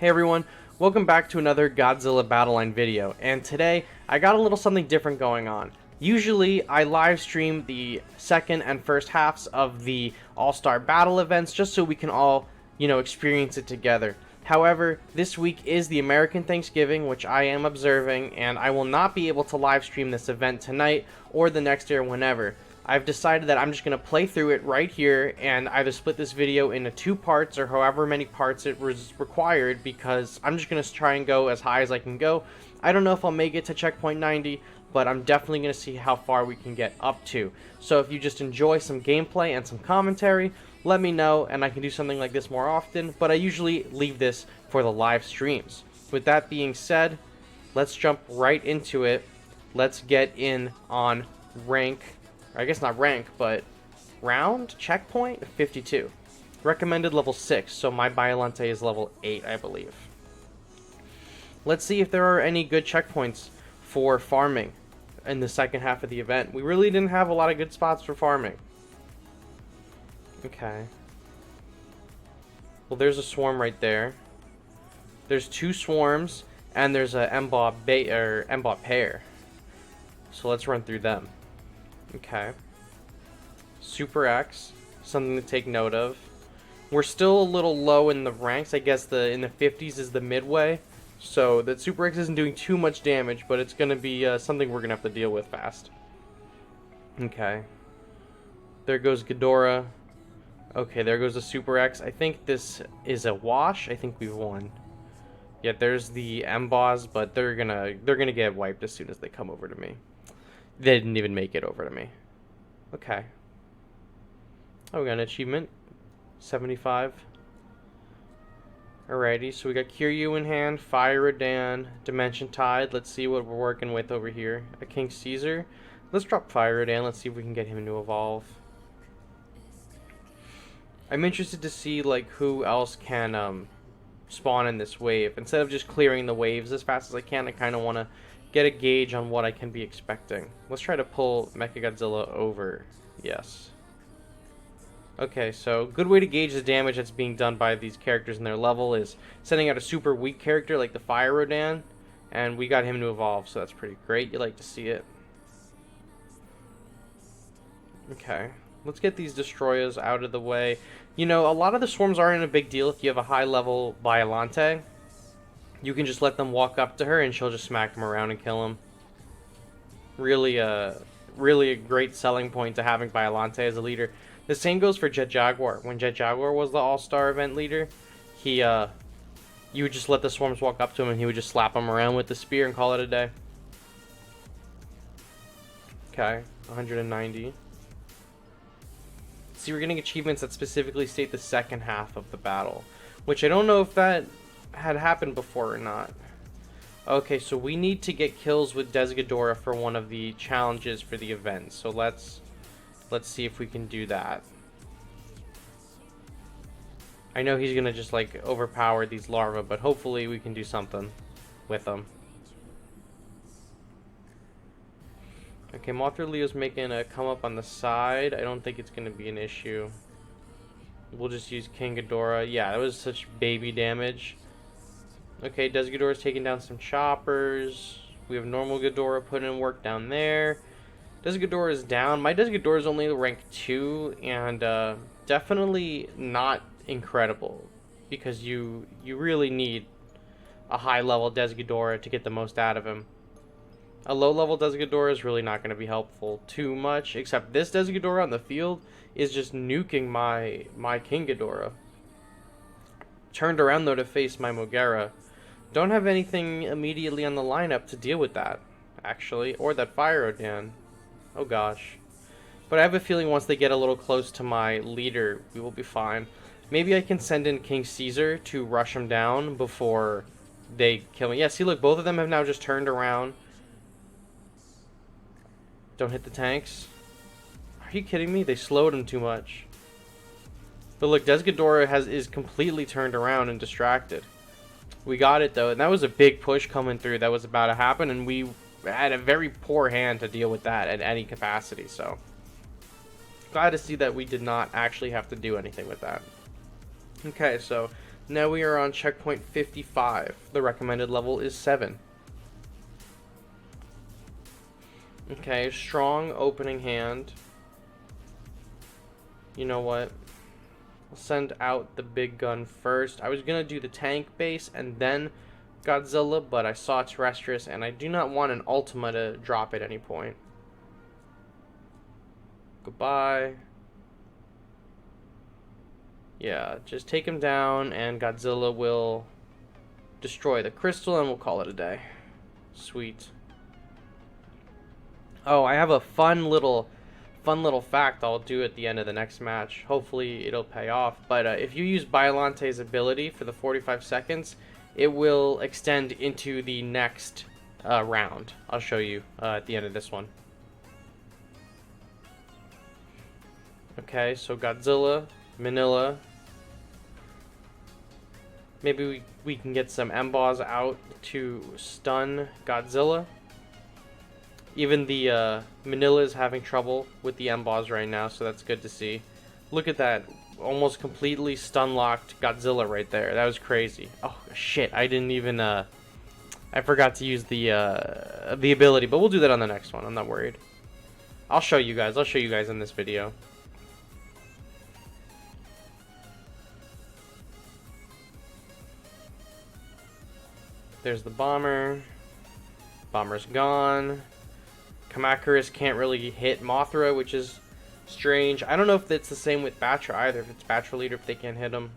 Hey everyone, welcome back to another Godzilla Battle Line video, and today I got a little something different going on. Usually I live stream the second and first halves of the All-Star Battle events just so we can all, experience it together. However, this week is the American Thanksgiving, which I am observing, and I will not be able to live stream this event tonight or the next day or whenever. I've decided that I'm just going to play through it right here and either split this video into 2 parts or however many parts it was required, because I'm just going to try and go as high as I can go. I don't know if I'll make it to checkpoint 90, but I'm definitely going to see how far we can get up to. So if you just enjoy some gameplay and some commentary, let me know and I can do something like this more often, but I usually leave this for the live streams. With that being said, let's jump right into it. Let's get in on rank. I guess not rank, but round checkpoint 52. Recommended level 6, so my Biollante is level 8, I believe. Let's see if there are any good checkpoints for farming in the second half of the event. We really didn't have a lot of good spots for farming. Okay. Well, there's a swarm right there. There's 2 swarms, and there's a Mbot pair. So let's run through them. Okay. Super X, something to take note of. We're still a little low in the ranks. I guess in the 50s is the midway. So that Super X isn't doing too much damage, but it's going to be something we're going to have to deal with fast. Okay. There goes Ghidorah. Okay, there goes the Super X. I think this is a wash. I think we've won. Yeah, there's the M-Boss, but they're gonna get wiped as soon as they come over to me. They didn't even make it over to me. Okay. Oh, we got an achievement. 75. Alrighty, so we got Kiryu in hand, Fire Rodan, Dimension Tide. Let's see what we're working with over here. A King Caesar. Let's drop Fire Rodan. Let's see if we can get him to evolve. I'm interested to see like who else can spawn in this wave. Instead of just clearing the waves as fast as I can, I kind of want to get a gauge on what I can be expecting. Let's try to pull Mechagodzilla over. Yes. Okay, so good way to gauge the damage that's being done by these characters in their level is sending out a super weak character like the Fire Rodan, and we got him to evolve, so that's pretty great. You like to see it. Okay, let's get these destroyers out of the way. You know, a lot of the swarms aren't a big deal if you have a high level Biollante. You can just let them walk up to her and she'll just smack them around and kill them. Really a great selling point to having Biollante as a leader. The same goes for Jet Jaguar. When Jet Jaguar was the All-Star event leader, you would just let the swarms walk up to him and he would just slap them around with the spear and call it a day. Okay, 190. See, we're getting achievements that specifically state the second half of the battle, which I don't know if that had happened before or not. Okay, so we need to get kills with Desghidorah for one of the challenges for the event. So let's see if we can do that. I know he's gonna just like overpower these larvae, but hopefully we can do something with them. Okay, Mothra Leo's making a come up on the side. I don't think it's gonna be an issue. We'll just use King Ghidorah. Yeah, that was such baby damage. Okay, Desghidorah's taking down some choppers. We have normal Ghidorah putting in work down there. Desghidorah is down. My Desghidorah is only rank 2 and definitely not incredible, because you really need a high level Desghidorah to get the most out of him. A low level Desghidorah is really not going to be helpful too much, except this Desghidorah on the field is just nuking my King Ghidorah. Turned around though to face my Mogera. Don't have anything immediately on the lineup to deal with that, actually, or that Fire Rodan. Oh gosh. But I have a feeling once they get a little close to my leader, we will be fine. Maybe I can send in King Caesar to rush him down before they kill me. Yeah, see, look, both of them have now just turned around. Don't hit the tanks. Are you kidding me? They slowed him too much. But look, Desghidorah is completely turned around and distracted. We got it though, and that was a big push coming through that was about to happen, and we had a very poor hand to deal with that at any capacity, so glad to see that we did not actually have to do anything with that. Okay, so Now we are on checkpoint 55. The recommended level is 7. Okay, strong opening hand. You know what? I'll send out the big gun first. I was gonna do the tank base and then Godzilla, but I saw Terrestrius and I do not want an Ultima to drop at any point. Goodbye. Yeah, just take him down and Godzilla will destroy the crystal and we'll call it a day. Sweet. Oh, I have a fun little fact I'll do at the end of the next match. Hopefully it'll pay off. But if you use Biollante's ability for the 45 seconds, it will extend into the next round. I'll show you at the end of this one. Okay, so Godzilla, Manila. Maybe we can get some M-Boss out to stun Godzilla. Even the Manila is having trouble with the M-Boss right now, so that's good to see. Look at that. Almost completely stun-locked Godzilla right there. That was crazy. Oh, shit. I didn't even... I forgot to use the ability, but we'll do that on the next one. I'm not worried. I'll show you guys. I'll show you guys in this video. There's the bomber. Bomber's gone. Kamakuris can't really hit Mothra, which is strange. I don't know if it's the same with Batra either, if it's Batra leader, if they can't hit him.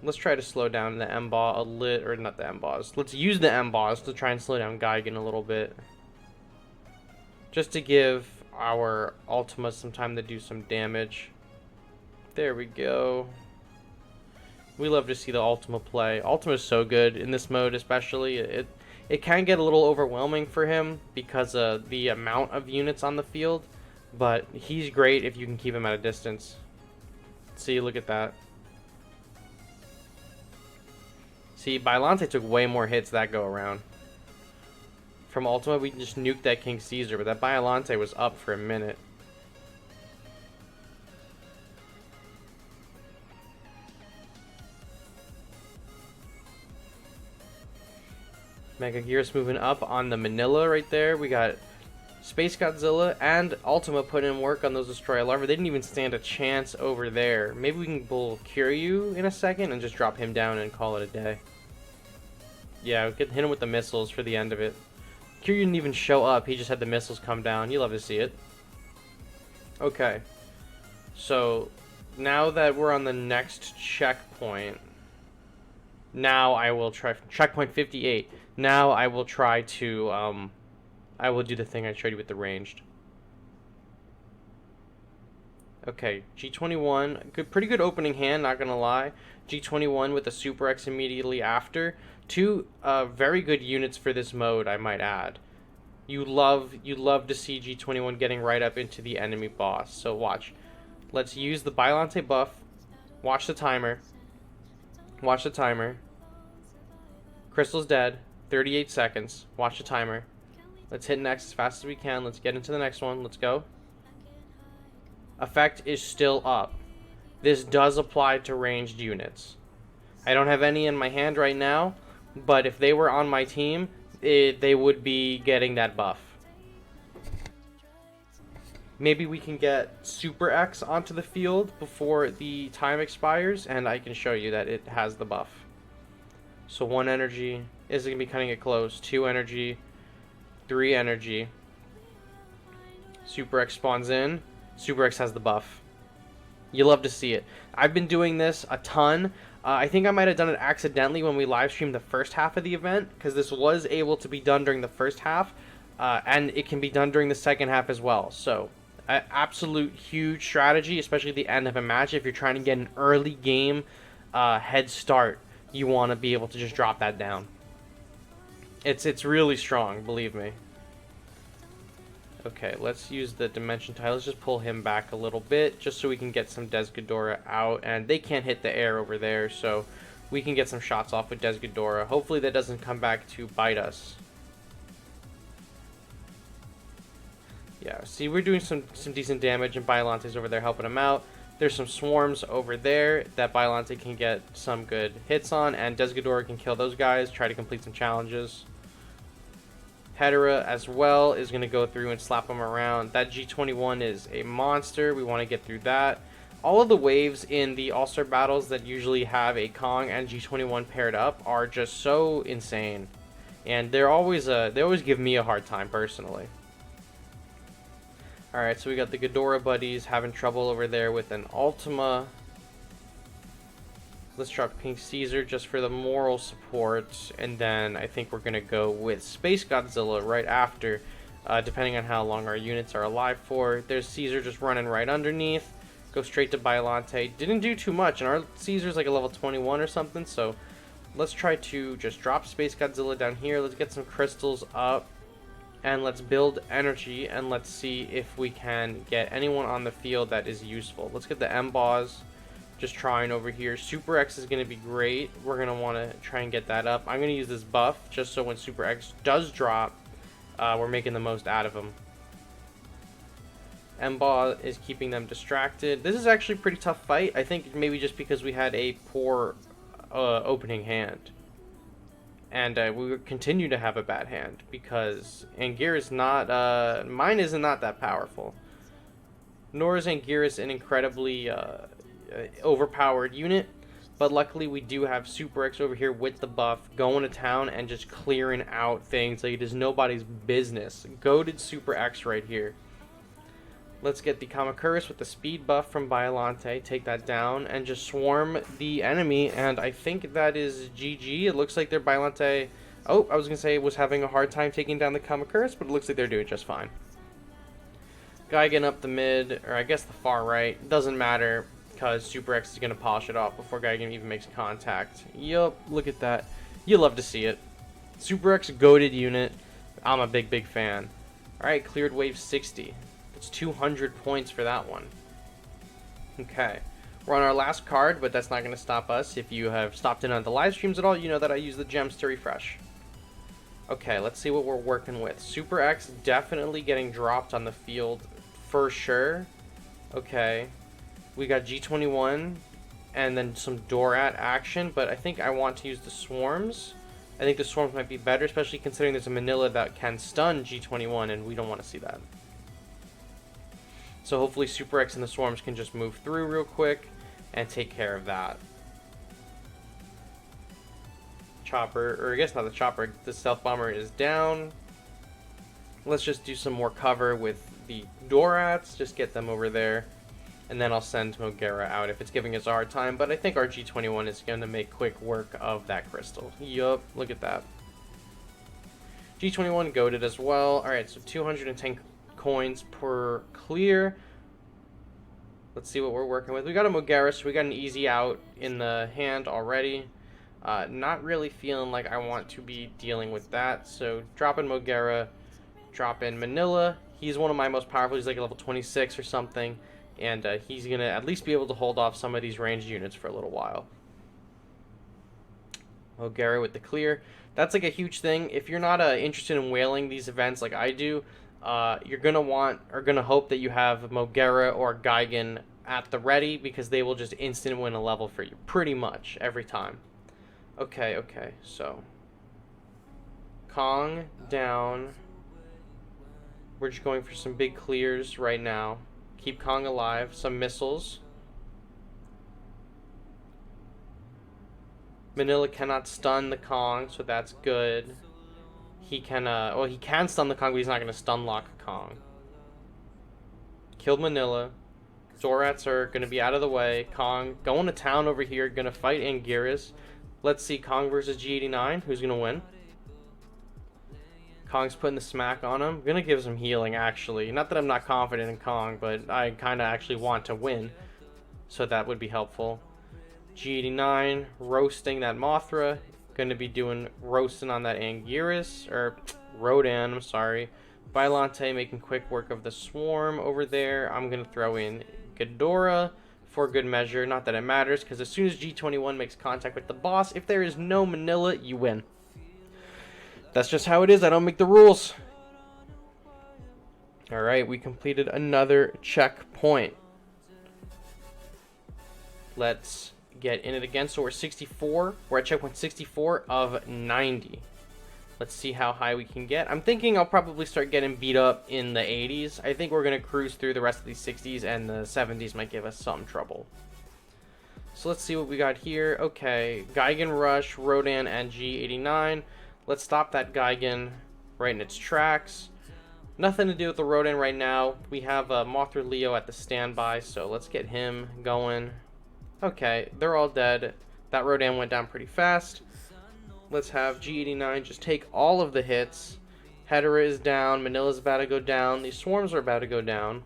Let's try to slow down the M-Boss a little, or not the M-Boss. Let's use the M-Boss to try and slow down Gigan a little bit. Just to give our Ultima some time to do some damage. There we go. We love to see the Ultima play. Ultima is so good in this mode, especially. It can get a little overwhelming for him because of the amount of units on the field, but he's great if you can keep him at a distance. See, look at that. See, Biollante took way more hits that go around. From Ultima, we can just nuke that King Caesar, but that Biollante was up for a minute. Mega Gearus moving up on the Manila right there. We got Space Godzilla and Ultima putting in work on those Destroyer Larvae. They didn't even stand a chance over there. Maybe we can pull Kiryu in a second and just drop him down and call it a day. Yeah, we could hit him with the missiles for the end of it. Kiryu didn't even show up. He just had the missiles come down. You love to see it. Okay. So, now that we're on the next checkpoint, now I will try checkpoint 58. Now I will try to I will do the thing I showed you with the ranged. Okay, G21, pretty good opening hand, not gonna lie. G21 with the Super X immediately after. Two very good units for this mode, I might add. You love to see G21 getting right up into the enemy boss. So watch. Let's use the Biollante buff. Watch the timer. Watch the timer. Crystal's dead. 38 seconds. Watch the timer. Let's hit next as fast as we can. Let's get into the next one. Let's go. Effect is still up. This does apply to ranged units. I don't have any in my hand right now, but if they were on my team, they would be getting that buff. Maybe we can get Super X onto the field before the time expires, and I can show you that it has the buff. So 1 energy is going to be cutting it close. 2 energy. 3 energy. Super X spawns in. Super X has the buff. You love to see it. I've been doing this a ton. I think I might have done it accidentally when we live streamed the first half of the event, because this was able to be done during the first half, and it can be done during the second half as well. So, absolute huge strategy, especially at the end of a match. If you're trying to get an early game head start, you want to be able to just drop that down. It's really strong, believe me. Okay, let's use the dimension tile. Let's just pull him back a little bit, just so we can get some Desghidorah out. And they can't hit the air over there, so we can get some shots off with Desghidorah. Hopefully that doesn't come back to bite us. Yeah, see, we're doing some decent damage, and Biollante's over there helping him out. There's some swarms over there that Biollante can get some good hits on, and Desghidorah can kill those guys, try to complete some challenges. Hedorah as well is going to go through and slap them around. That G21 is a monster. We want to get through that. All of the waves in the All-Star battles that usually have a Kong and G21 paired up are just so insane. And they always give me a hard time personally. Alright, so we got the Ghidorah buddies having trouble over there with an Ultima. Let's drop King Caesar just for the moral support, and then I think we're going to go with Space Godzilla right after, depending on how long our units are alive for. There's Caesar just running right underneath. Go straight to Biollante. Didn't do too much, and our Caesar's like a level 21 or something, so let's try to just drop Space Godzilla down here. Let's get some crystals up, and let's build energy, and let's see if we can get anyone on the field that is useful. Let's get the M-Boss. Just trying over here. Super X is going to be great. We're going to want to try and get that up. I'm going to use this buff just so when Super X does drop, we're making the most out of him. M-Ball is keeping them distracted. This is actually a pretty tough fight. I think maybe just because we had a poor opening hand. And we will continue to have a bad hand because Anguirus is not... mine is not that powerful. Nor is Anguirus an incredibly... overpowered unit, but luckily we do have Super X over here with the buff going to town and just clearing out things like it is nobody's business. Goated Super X right here. Let's get the Kamacuras with the speed buff from Biollante, take that down and just swarm the enemy, and I think that is GG. It looks like their Biollante, oh, I was gonna say was having a hard time taking down the Kamacuras, but it looks like they're doing just fine. Guy getting up the mid, or I guess the far right, doesn't matter. Because Super X is going to polish it off before Gigan even makes contact. Yup, look at that. You love to see it. Super X goated unit. I'm a big fan. Alright, cleared wave 60. That's 200 points for that one. Okay. We're on our last card, but that's not going to stop us. If you have stopped in on the live streams at all, you know that I use the gems to refresh. Okay, let's see what we're working with. Super X definitely getting dropped on the field for sure. Okay. We got G21 and then some Dorat action, but I think I want to use the swarms. I think the swarms might be better, especially considering there's a Manila that can stun G21, and we don't want to see that. So hopefully Super X and the swarms can just move through real quick and take care of that. Chopper, or I guess not the chopper, the stealth bomber is down. Let's just do some more cover with the Dorats, just get them over there. And then I'll send Mogera out if it's giving us a hard time. But I think our G21 is going to make quick work of that crystal. Yup, look at that. G21 goated as well. Alright, so 210 coins per clear. Let's see what we're working with. We got a Mogera, so we got an easy out in the hand already. Not really feeling like I want to be dealing with that. So drop in Mogera, drop in Manila. He's one of my most powerful. He's like a level 26 or something. And he's going to at least be able to hold off some of these ranged units for a little while. Mogera with the clear. That's like a huge thing. If you're not interested in whaling these events like I do, you're going to want or going to hope that you have Mogera or Gigan at the ready, because they will just instant win a level for you pretty much every time. Okay, so Kong down. We're just going for some big clears right now. Keep Kong alive. Some missiles. Manila cannot stun the Kong, so that's good. He can, well, he can stun the Kong, but he's not going to stun lock Kong. Killed Manila. Dorats are going to be out of the way. Kong going to town over here, going to fight Anguirus. Let's see, Kong versus G89. Who's going to win? Kong's putting the smack on him. I'm going to give some healing, actually. Not that I'm not confident in Kong, but I kind of actually want to win. So that would be helpful. G89 roasting that Mothra. Going to be doing roasting on that Anguirus. Or Rodan, I'm sorry. Biollante making quick work of the swarm over there. I'm going to throw in Ghidorah for good measure. Not that it matters, because as soon as G21 makes contact with the boss, if there is no Manila, you win. That's just how it is. I don't make the rules. Alright, we completed another checkpoint. Let's get in it again. So we're 64. We're at checkpoint 64 of 90. Let's see how high we can get. I'm thinking I'll probably start getting beat up in the 80s. I think we're going to cruise through the rest of these 60s, and the 70s might give us some trouble. So let's see what we got here. Okay, Gigan Rush, Rodan, and G89. Let's stop that Gigan right in its tracks. Nothing to do with the Rodan right now. We have Mothra Leo at the standby, so let's get him going. Okay, they're all dead. That Rodan went down pretty fast. Let's have G89 just take all of the hits. Hedorah is down. Manila's about to go down. These swarms are about to go down.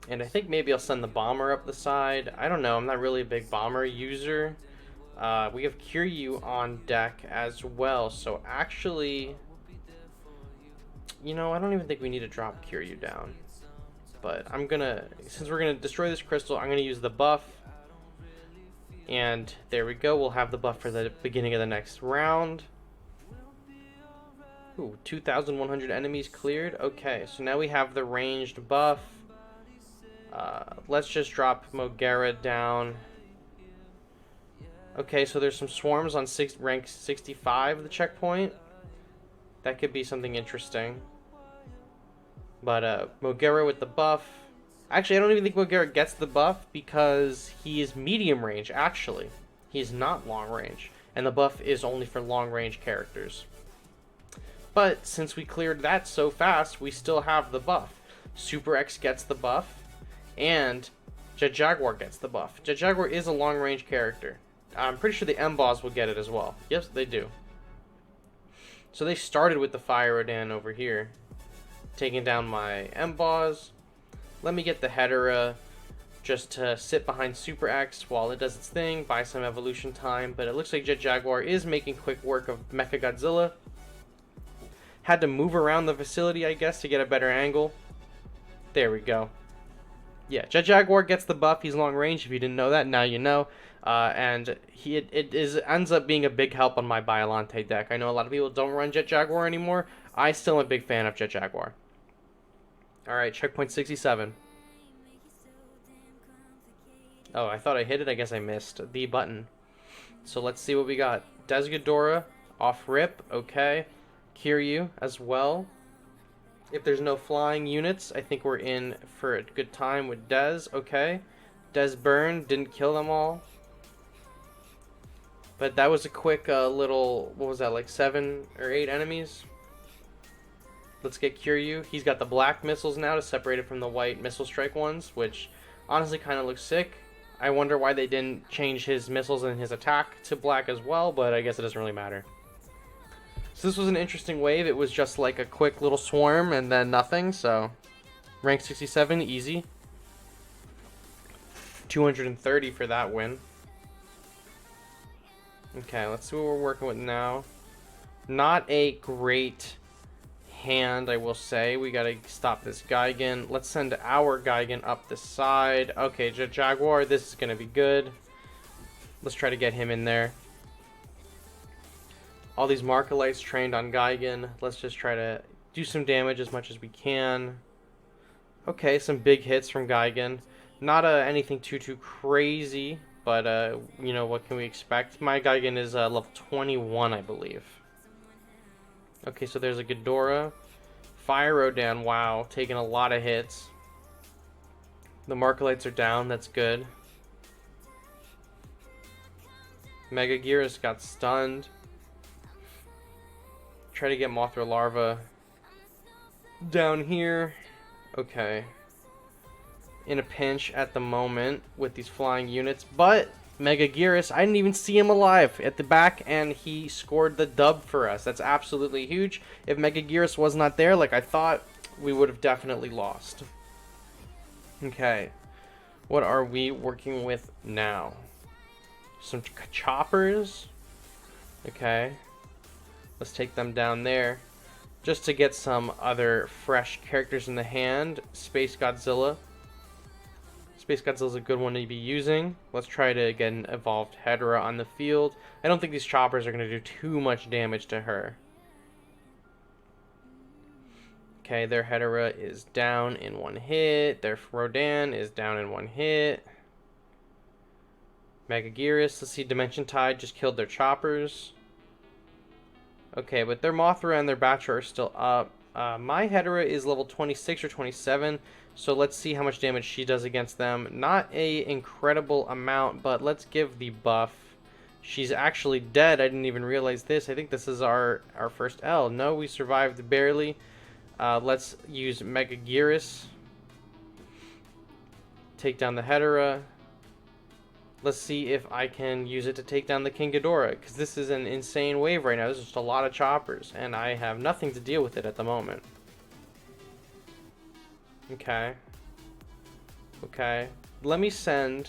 And I think maybe I'll send the bomber up the side. I don't know. I'm not really a big bomber user. We have Kiryu on deck as well. So actually, you know, I don't even think we need to drop Kiryu down. But I'm gonna, since we're gonna destroy this crystal, I'm gonna use the buff. And there we go. We'll have the buff for the beginning of the next round. Ooh, 2,100 enemies cleared. Okay, so now we have the ranged buff. Let's just drop Mogera down. Okay, so there's some swarms on rank 65, the checkpoint. That could be something interesting. But Mogera with the buff. Actually, I don't even think Mogera gets the buff because he is medium range, actually. He's not long range. And the buff is only for long range characters. But since we cleared that so fast, we still have the buff. Super X gets the buff. And Jet Jaguar gets the buff. Jet Jaguar is a long range character. I'm pretty sure the M-Boss will get it as well. Yes, they do. So they started with the Fire Rodan over here. Taking down my M-Boss. Let me get the Hedorah just to sit behind Super X while it does its thing, buy some evolution time. But it looks like Jet Jaguar is making quick work of Mecha Godzilla. Had to move around the facility, I guess, to get a better angle. There we go. Yeah, Jet Jaguar gets the buff. He's long range. If you didn't know that, now you know. And it ends up being a big help on my Biollante deck. I know a lot of people don't run Jet Jaguar anymore. I still am a big fan of Jet Jaguar. Alright, checkpoint 67. Oh, I thought I hit it. I guess I missed the button. So let's see what we got. Desghidorah, off rip. Okay. Kiryu as well. If there's no flying units, I think we're in for a good time with Des. Okay. Des burn. Didn't kill them all. But that was a quick little... What was that? Like 7 or 8 enemies? Let's get Kiryu. He's got the black missiles now to separate it from the white missile strike ones, which honestly kind of looks sick. I wonder why they didn't change his missiles and his attack to black as well, but I guess it doesn't really matter. So this was an interesting wave. It was just like a quick little swarm and then nothing, so rank 67, easy. 230 for that win. Okay, let's see what we're working with now. Not a great hand, I will say. We gotta stop this Gigan. Let's send our Gigan up the side. Okay, Jet Jaguar, this is gonna be good. Let's try to get him in there. All these Markalites trained on Gigan. Let's just try to do some damage as much as we can. Okay, some big hits from Gigan. Not anything too crazy, but you know, what can we expect? My Gigan is level 21, I believe. Okay, so there's a Ghidorah. Fire Rodan, wow, taking a lot of hits. The Markalites are down, that's good. Mega Gearus got stunned. Try to get Mothra Larva down here. Okay. In a pinch at the moment with these flying units, but Mega Gearus, I didn't even see him alive at the back, and he scored the dub for us. That's absolutely huge. If Mega Gearus was not there, like I thought, we would have definitely lost. Okay. What are we working with now? Some choppers. Okay. Let's take them down there. Just to get some other fresh characters in the hand. Space Godzilla. Space Godzilla's a good one to be using. Let's try to get an evolved Hedorah on the field. I don't think these choppers are going to do too much damage to her. Okay, their Hedorah is down in one hit. Their Rodan is down in one hit. Megaguirus, let's see, Dimension Tide just killed their choppers. Okay, but their Mothra and their Batra are still up. My Hedorah is level 26 or 27, so let's see how much damage she does against them. Not a incredible amount, but let's give the buff. She's actually dead. I didn't even realize this. I think this is our first L. No, we survived barely. Let's use Megaguirus. Take down the Hedorah. Let's see if I can use it to take down the King Ghidorah, because this is an insane wave right now. There's just a lot of choppers, and I have nothing to deal with it at the moment. Okay. Okay. Let me send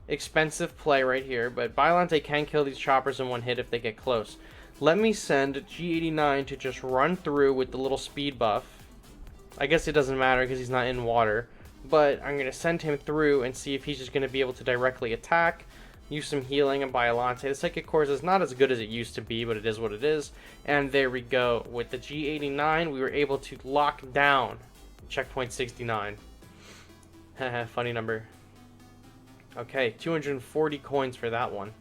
expensive play right here, but Biollante can kill these choppers in one hit if they get close. Let me send G89 to just run through with the little speed buff. I guess it doesn't matter because he's not in water. But I'm going to send him through and see if he's just going to be able to directly attack, use some healing, and Biollante. The Psychic Course is not as good as it used to be, but it is what it is. And there we go. With the G89, we were able to lock down checkpoint 69. Funny number. Okay, 240 coins for that one.